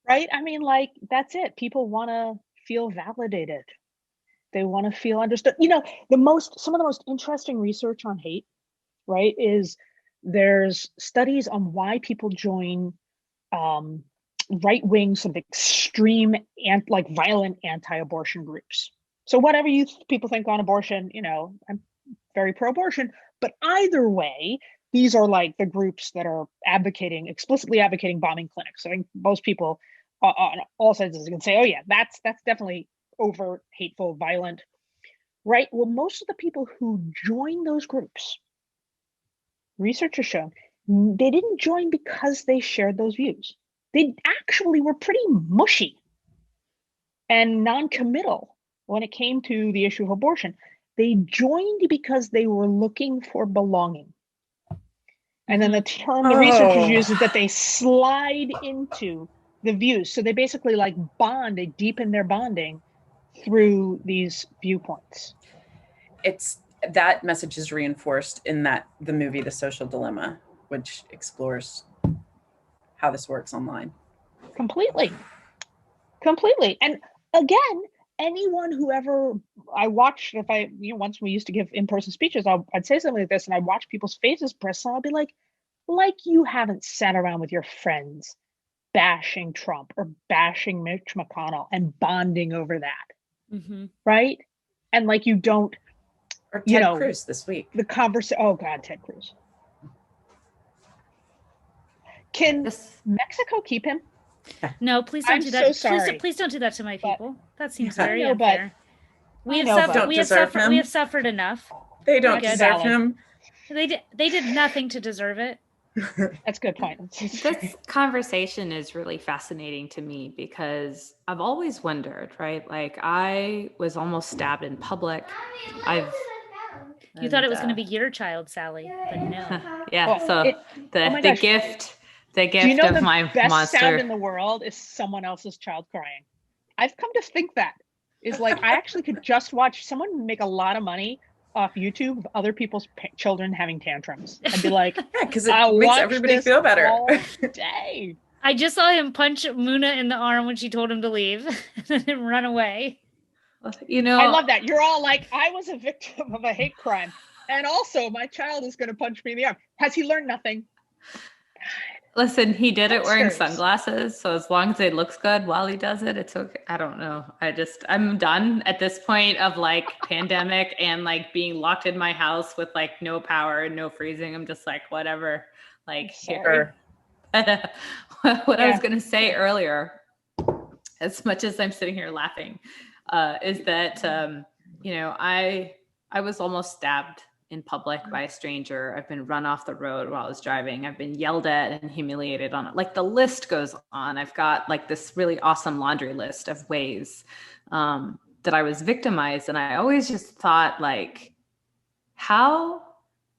Right? I mean, like, that's it. People want to feel validated. They want to feel understood. Some of the most interesting research on hate, right, is there's studies on why people join right-wing, sort of extreme and like violent anti-abortion groups. So whatever people think on abortion, I'm very pro-abortion, but either way, these are like the groups that are explicitly advocating bombing clinics. So I think most people on all sides can say, oh yeah, that's definitely overt, hateful, violent, right? Well, most of the people who join those groups, research has shown, they didn't join because they shared those views. They actually were pretty mushy and non-committal when it came to the issue of abortion. They joined because they were looking for belonging. And then the term the researchers use is that they slide into the views. So they basically like bond, they deepen their bonding through these viewpoints. That message is reinforced in the movie The Social Dilemma, which explores how this works online. Completely. And again, anyone who ever I watched, once we used to give in-person speeches, I'd say something like this, and I watch people's faces press, and I'll be like you haven't sat around with your friends bashing Trump or bashing Mitch McConnell and bonding over that, right? And like you don't, or Ted Cruz this week. The conversation. Oh God, Ted Cruz. Can Mexico keep him? No, please don't do that. I'm so sorry. Please don't do that to my people. That seems very unfair. We have suffered enough. They don't deserve him. They did nothing to deserve it. That's a good point. This conversation is really fascinating to me because I've always wondered, right? Like I was almost stabbed in public. You thought it was going to be your child, Sally, but no. Yeah. So the gift of my best monster sound in the world is someone else's child crying. I've come to think that is like I actually could just watch someone make a lot of money off YouTube of other people's children having tantrums. I'd be like, yeah, because it makes everybody feel better all day. I just saw him punch Muna in the arm when she told him to leave and then run away. I love that. You're all like, I was a victim of a hate crime. And also my child is going to punch me in the arm. Has he learned nothing? Listen, he did it wearing sunglasses. So as long as it looks good while he does it, it's okay. I don't know. I'm done at this point of like pandemic and like being locked in my house with like no power and no freezing. I'm just like, whatever. Like, sure. I was going to say earlier, as much as I'm sitting here laughing, is that, I was almost stabbed in public by a stranger. I've been run off the road while I was driving. I've been yelled at and humiliated on it. Like the list goes on. I've got like this really awesome laundry list of ways that I was victimized. And I always just thought like, how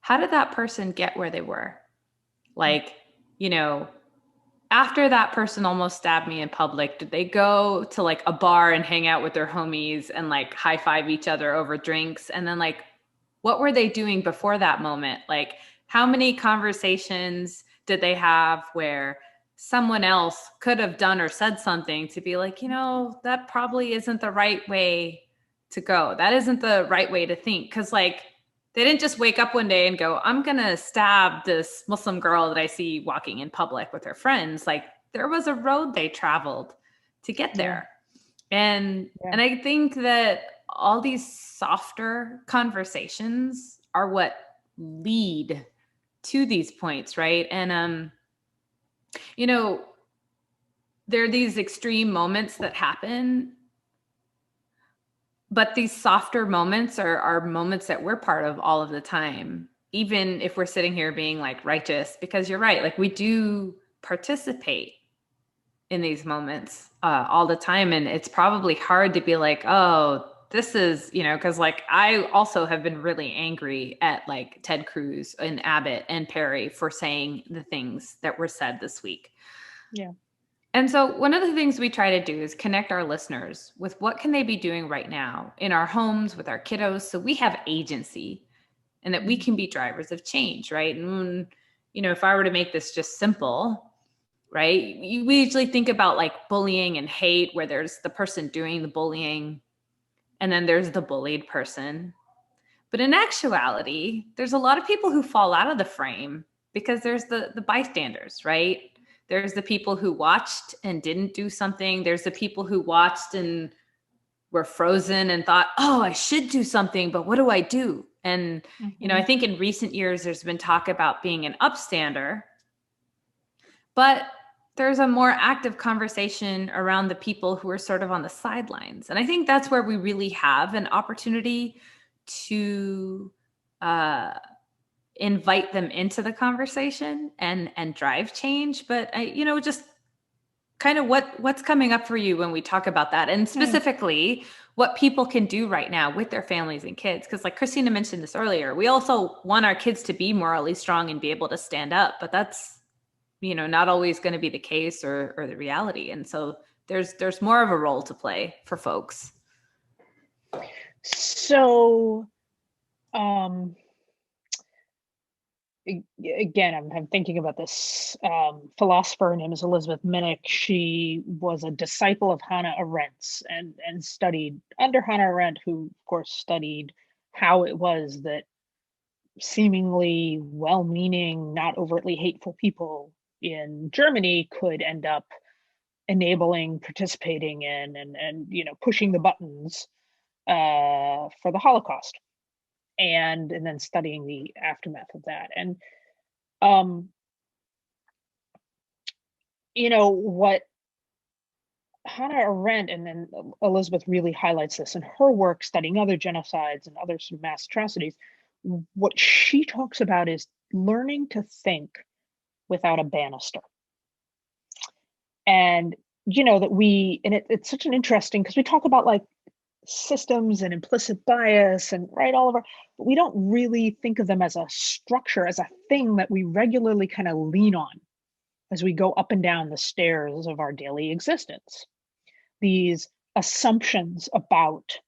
did that person get where they were? Like, after that person almost stabbed me in public, did they go to like a bar and hang out with their homies and like high five each other over drinks? And then like, what were they doing before that moment? Like how many conversations did they have where someone else could have done or said something to be like, that probably isn't the right way to go. That isn't the right way to think. Cause like, they didn't just wake up one day and go, I'm going to stab this Muslim girl that I see walking in public with her friends. Like there was a road they traveled to get there. And I think that all these softer conversations are what lead to these points, right? And, there are these extreme moments that happen, but these softer moments are moments that we're part of all of the time, even if we're sitting here being like righteous, because you're right. Like we do participate in these moments all the time. And it's probably hard to be like, oh, this is, because like I also have been really angry at like Ted Cruz and Abbott and Perry for saying the things that were said this week. Yeah. And so one of the things we try to do is connect our listeners with what can they be doing right now in our homes with our kiddos, so we have agency and that we can be drivers of change, right? And, if I were to make this just simple, right? We usually think about like bullying and hate where there's the person doing the bullying and then there's the bullied person. But in actuality, there's a lot of people who fall out of the frame because there's the bystanders, right? There's the people who watched and didn't do something. There's the people who watched and were frozen and thought, oh, I should do something, but what do I do? And, I think in recent years, there's been talk about being an upstander, but there's a more active conversation around the people who are sort of on the sidelines. And I think that's where we really have an opportunity to invite them into the conversation and drive change. But just kind of what's coming up for you when we talk about that, and specifically what people can do right now with their families and kids. Because like Christina mentioned this earlier, we also want our kids to be morally strong and be able to stand up, but that's not always going to be the case or the reality. And so there's more of a role to play for folks. So again, I'm thinking about this philosopher. Her name is Elizabeth Minnick. She was a disciple of Hannah Arendt's and studied under Hannah Arendt, who of course studied how it was that seemingly well-meaning, not overtly hateful people in Germany could end up enabling, participating in, and pushing the buttons for the Holocaust, and then studying the aftermath of that. And what Hannah Arendt and then Elizabeth really highlights this in her work studying other genocides and other sort of mass atrocities. What she talks about is learning to think without a banister. And it's such an interesting, because we talk about like systems and implicit bias and all over, but we don't really think of them as a structure, as a thing that we regularly kind of lean on as we go up and down the stairs of our daily existence. These assumptions about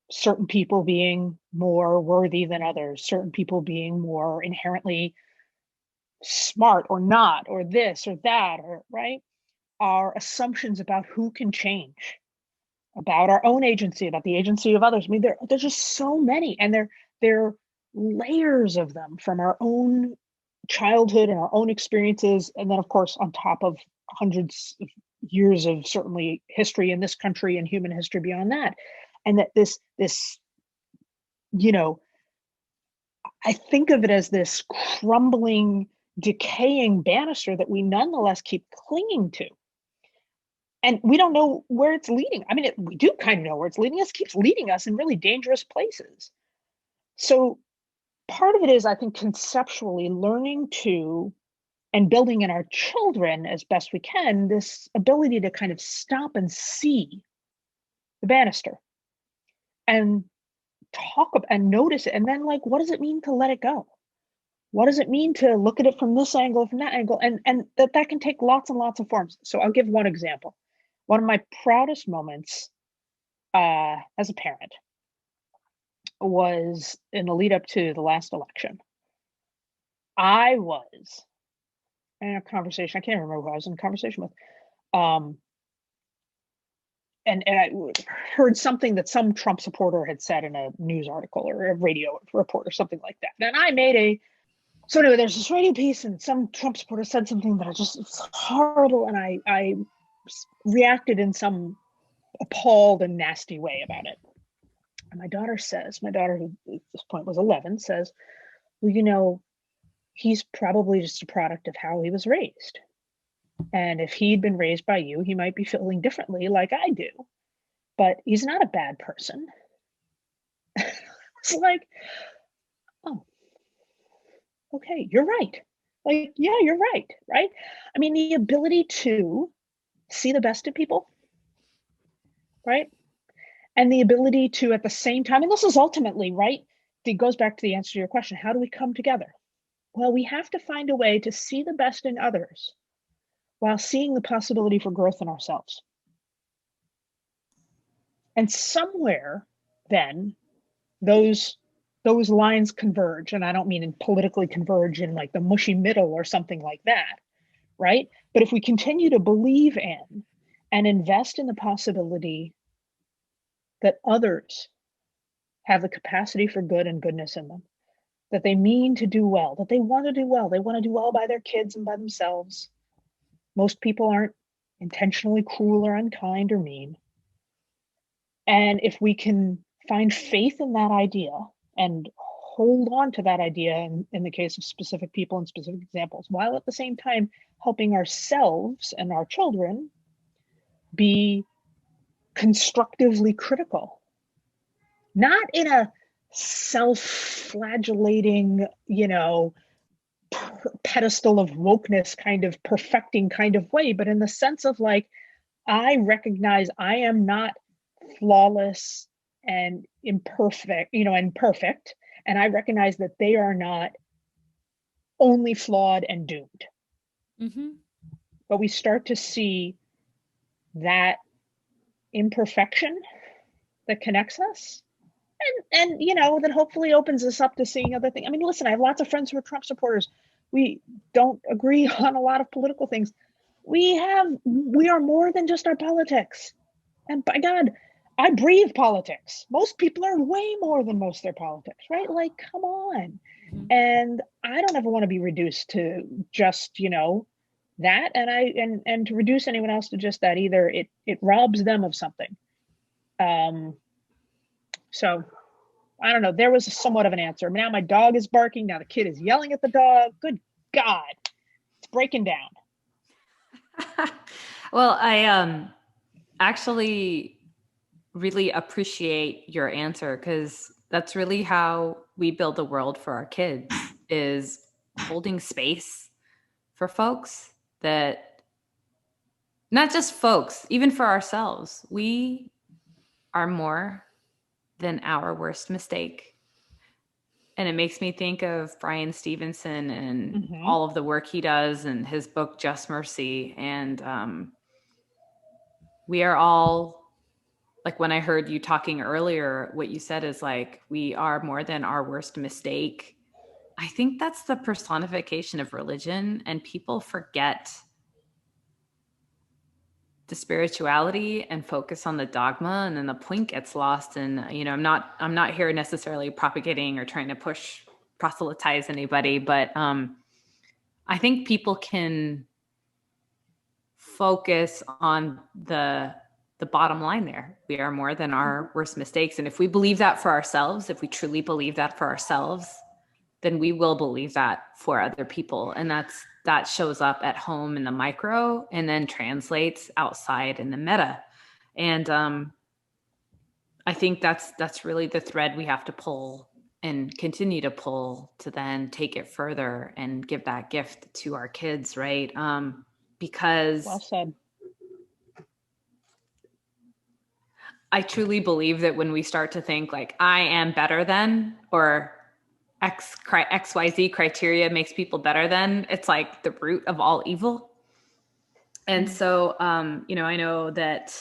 certain people being more worthy than others, certain people being more inherently smart or not, or this or that, or are assumptions about who can change, about our own agency, about the agency of others. I mean, there's just so many, and they're layers of them from our own childhood and our own experiences, and then of course on top of hundreds of years of certainly history in this country and human history beyond that. And that this I think of it as this crumbling, decaying banister that we nonetheless keep clinging to. And we don't know where it's leading. I mean, we do kind of know where it's leading us. It keeps leading us in really dangerous places. So part of it is, I think, conceptually learning to and building in our children as best we can this ability to kind of stop and see the banister and talk about and notice it. And then what does it mean to let it go? What does it mean to look at it from this angle, from that angle? And that can take lots and lots of forms. So I'll give one example. One of my proudest moments as a parent was in the lead up to the last election. I was in a conversation, I can't remember who I was in a conversation with. And I heard something that some Trump supporter had said in a news article or a radio report or something like that. And I made so anyway, there's this radio piece and some Trump supporter said something that was horrible. And I reacted in some appalled and nasty way about it. And my daughter, who at this point was 11, says, well, he's probably just a product of how he was raised. And if he'd been raised by you, he might be feeling differently like I do. But he's not a bad person. It's like, oh, okay, you're right. Yeah, you're right, right? I mean, the ability to see the best in people, right? And the ability to, at the same time, and this is ultimately, right? It goes back to the answer to your question, how do we come together? Well, we have to find a way to see the best in others while seeing the possibility for growth in ourselves. And somewhere then those lines converge. And I don't mean in politically converge in the mushy middle or something like that, right? But if we continue to believe in and invest in the possibility that others have the capacity for good and goodness in them, that they mean to do well, that they want to do well. They want to do well by their kids and by themselves. Most people aren't intentionally cruel or unkind or mean. And if we can find faith in that idea and hold on to that idea in the case of specific people and specific examples, while at the same time helping ourselves and our children be constructively critical, not in a self-flagellating, pedestal of wokeness kind of perfecting kind of way, but in the sense of like, I recognize I am not flawless and imperfect, and perfect. And I recognize that they are not only flawed and doomed. Mm-hmm. But we start to see that imperfection that connects us. And that hopefully opens us up to seeing other things. I mean, listen, I have lots of friends who are Trump supporters. We don't agree on a lot of political things. We are more than just our politics. And by God, I breathe politics. Most people are way more than most of their politics, right? Like, come on. Mm-hmm. And I don't ever want to be reduced to just, that. And to reduce anyone else to just that either, it robs them of something. So I don't know. There was somewhat of an answer. Now my dog is barking. Now the kid is yelling at the dog. Good God. It's breaking down. Well, I actually really appreciate your answer, because that's really how we build a world for our kids, is holding space for folks, that not just folks, even for ourselves, we are more than our worst mistake. And it makes me think of Brian Stevenson and all of the work he does and his book, Just Mercy. And we are all, like when I heard you talking earlier, what you said is like, we are more than our worst mistake. I think that's the personification of religion, and people forget the spirituality and focus on the dogma, and then the point gets lost. And I'm not here necessarily propagating or trying to proselytize anybody, but I think people can focus on the bottom line there. We are more than our worst mistakes, and if we believe that for ourselves, if we truly believe that for ourselves, then we will believe that for other people. And that shows up at home in the micro and then translates outside in the meta. And I think that's really the thread we have to pull and continue to pull to then take it further and give that gift to our kids, right? Because well said. I truly believe that when we start to think like, I am better than, or XYZ criteria makes people better than, it's like the root of all evil. And so, I know that,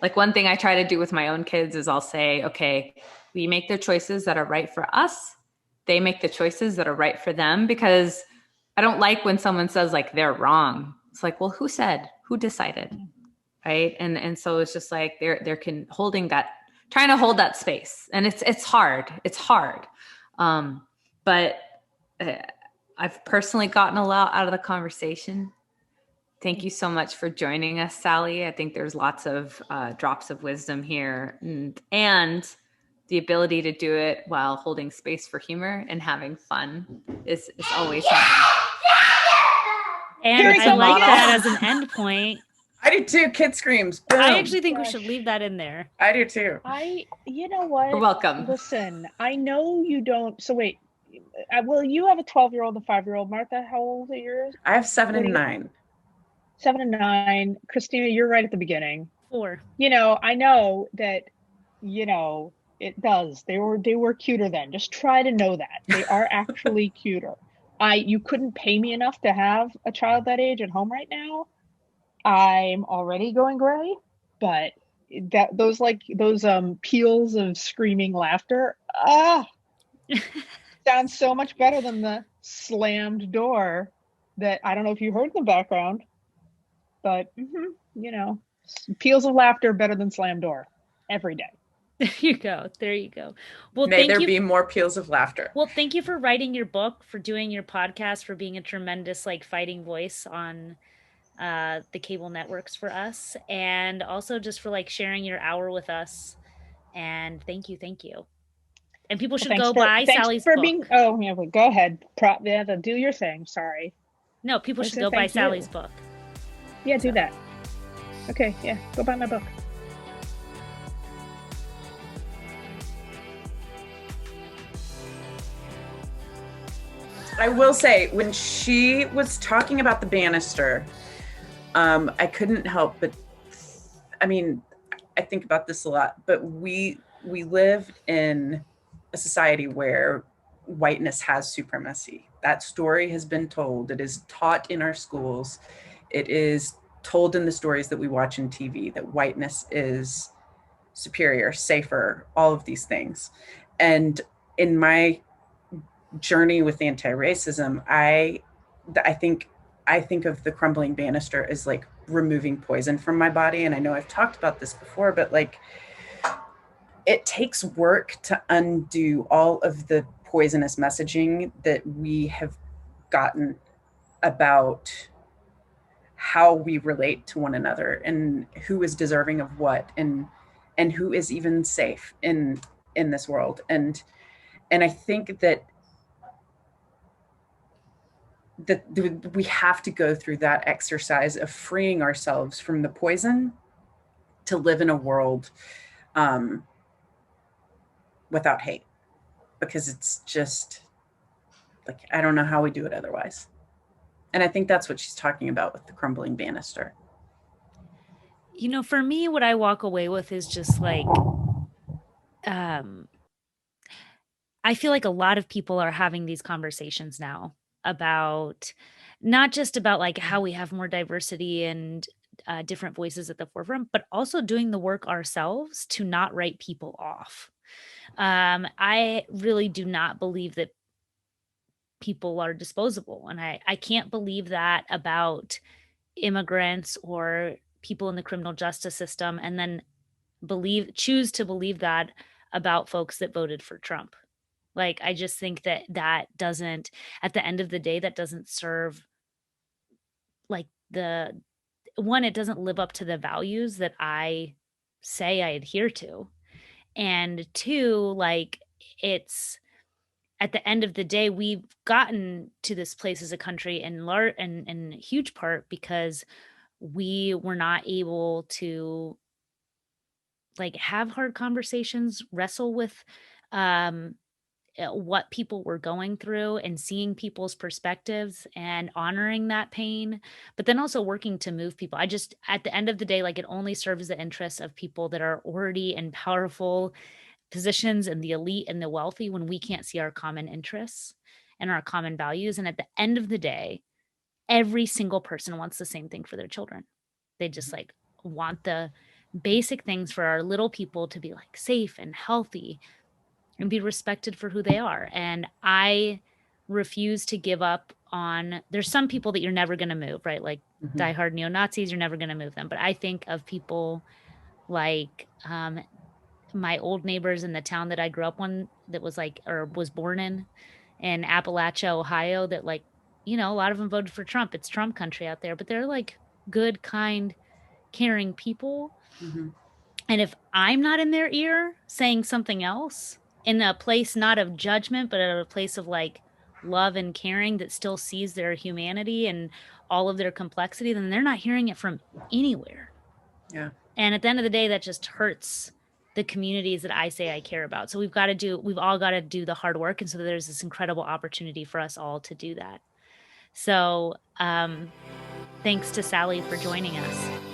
like, one thing I try to do with my own kids is I'll say, okay, we make the choices that are right for us. They make the choices that are right for them, because I don't like when someone says like they're wrong. It's like, well, who said? Who decided? Right. And so it's just like they're trying to hold that space. And it's hard. It's hard. But I've personally gotten a lot out of the conversation. Thank you so much for joining us, Sally. I think there's lots of drops of wisdom here, and the ability to do it while holding space for humor and having fun is always something. And I like that as an end point. I do too. Kid screams. Boom. I actually think we should leave that in there. I do too. You know what? You're welcome. Listen, I know you don't. So wait, well, you have a 12-year-old and 5-year-old. Martha, how old are yours? I have 7 and 9. 7 and 9. Christina, you're right at the beginning. 4. I know that, it does. They were cuter then. Just try to know that. They are actually cuter. You couldn't pay me enough to have a child that age at home right now. I'm already going gray, but those peals of screaming laughter, sounds so much better than the slammed door that I don't know if you heard in the background, but peals of laughter better than slammed door every day. There you go. There you go. Well, May thank there you. be more peals of laughter. Well, thank you for writing your book, for doing your podcast, for being a tremendous like fighting voice on the cable networks for us, and also just for like sharing your hour with us. And thank you, thank you. And people Well, should go buy thanks Sally's for book. being. Oh, yeah. Well, go ahead. Yeah, do your thing. Sorry. No, people I should said go buy thank you. Sally's book. Yeah, do that. Okay, yeah, go buy my book. I will say, when she was talking about the banister, I couldn't help but, I mean, I think about this a lot, but we live in a society where whiteness has supremacy. That story has been told. It is taught in our schools. It is told in the stories that we watch on TV that whiteness is superior, safer, all of these things. And in my journey with anti-racism, I think of the crumbling banister as like removing poison from my body. And I know I've talked about this before, but like, it takes work to undo all of the poisonous messaging that we have gotten about how we relate to one another and who is deserving of what, and who is even safe in this world. And I think that we have to go through that exercise of freeing ourselves from the poison to live in a world without hate, because it's just like, I don't know how we do it otherwise. And I think that's what she's talking about with the crumbling banister. You know, for me, what I walk away with is just like, I feel like a lot of people are having these conversations now about not just about like how we have more diversity and different voices at the forefront, but also doing the work ourselves to not write people off. I really do not believe that people are disposable. And I can't believe that about immigrants or people in the criminal justice system, and then choose to believe that about folks that voted for Trump. Like, I just think that that doesn't, at the end of the day, that doesn't serve like it doesn't live up to the values that I say I adhere to. And two, like, it's, at the end of the day, we've gotten to this place as a country in huge part because we were not able to like have hard conversations, wrestle with what people were going through and seeing people's perspectives and honoring that pain, but then also working to move people. I just, at the end of the day, like, it only serves the interests of people that are already in powerful positions and the elite and the wealthy when we can't see our common interests and our common values. And at the end of the day, every single person wants the same thing for their children. They just like want the basic things for our little people to be like safe and healthy and be respected for who they are. And I refuse to give up on, there's some people that you're never going to move, right? Like diehard neo-Nazis, you're never going to move them. But I think of people like my old neighbors in the town that I grew up in, that was like, or was born in Appalachia, Ohio, that like, you know, a lot of them voted for Trump. It's Trump country out there, but they're like good, kind, caring people. And if I'm not in their ear saying something else in a place not of judgment, but at a place of like love and caring that still sees their humanity and all of their complexity, then they're not hearing it from anywhere. Yeah. And at the end of the day, that just hurts the communities that I say I care about. So we've all got to do the hard work. And so there's this incredible opportunity for us all to do that. So thanks to Sally for joining us.